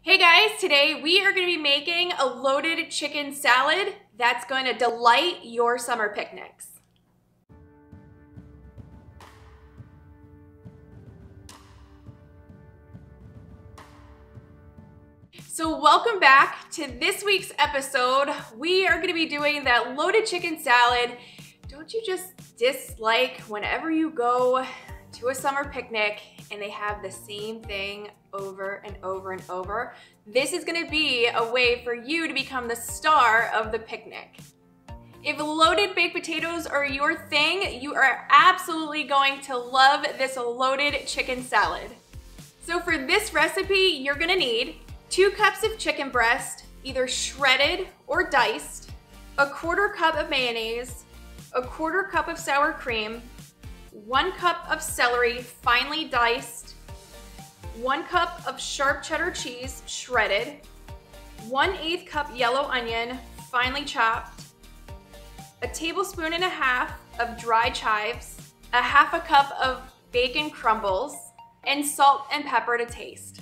Hey guys, today we are going to be making a loaded chicken salad that's going to delight your summer picnics. So welcome back to this week's episode. We are going to be doing that loaded chicken salad. Don't you just dislike whenever you go to a summer picnic and they have the same thing over and over and over? This is gonna be a way for you to become the star of the picnic. If loaded baked potatoes are your thing, you are absolutely going to love this loaded chicken salad. So for this recipe, you're gonna need 2 cups of chicken breast, either shredded or diced, a 1/4 cup of mayonnaise, a 1/4 cup of sour cream, 1 cup of celery, finely diced, 1 cup of sharp cheddar cheese, shredded, 1/8 cup yellow onion, finely chopped, a 1.5 tablespoons of dry chives, a 1/2 cup of bacon crumbles, and salt and pepper to taste.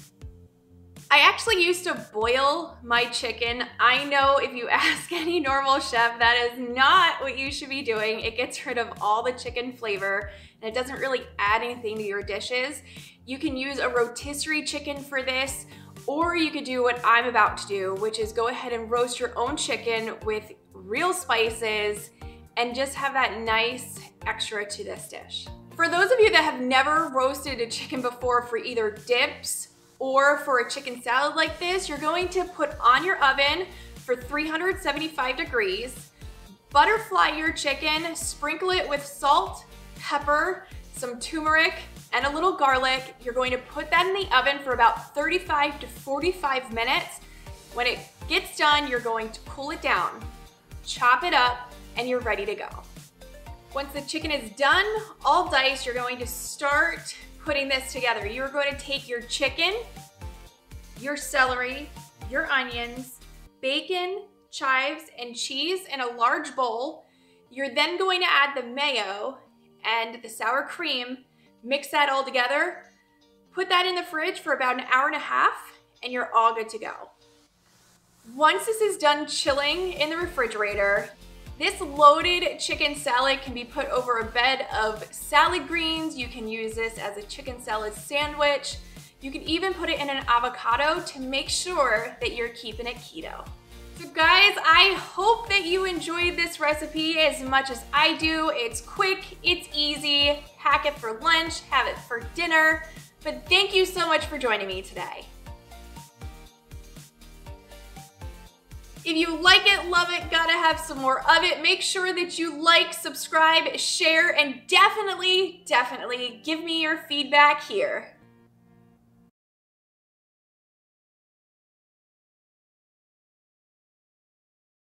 I actually used to boil my chicken. I know if you ask any normal chef, that is not what you should be doing. It gets rid of all the chicken flavor and it doesn't really add anything to your dishes. You can use a rotisserie chicken for this, or you could do what I'm about to do, which is go ahead and roast your own chicken with real spices and just have that nice extra to this dish. For those of you that have never roasted a chicken before for either dips or for a chicken salad like this, you're going to put on your oven for 375 degrees, butterfly your chicken, sprinkle it with salt, pepper, some turmeric, and a little garlic. You're going to put that in the oven for about 35 to 45 minutes. When it gets done, you're going to cool it down, chop it up, and you're ready to go. Once the chicken is done, all diced, you're going to start putting this together. You're going to take your chicken, your celery, your onions, bacon, chives, and cheese in a large bowl. You're then going to add the mayo and the sour cream, mix that all together, put that in the fridge for about 1.5 hours, and you're all good to go. Once this is done chilling in the refrigerator, this loaded chicken salad can be put over a bed of salad greens. You can use this as a chicken salad sandwich. You can even put it in an avocado to make sure that you're keeping it keto. So guys, I hope that you enjoyed this recipe as much as I do. It's quick, it's easy, pack it for lunch, have it for dinner. But thank you so much for joining me today. If you like it, love it, gotta have some more of it, make sure that you like, subscribe, share, and definitely give me your feedback here.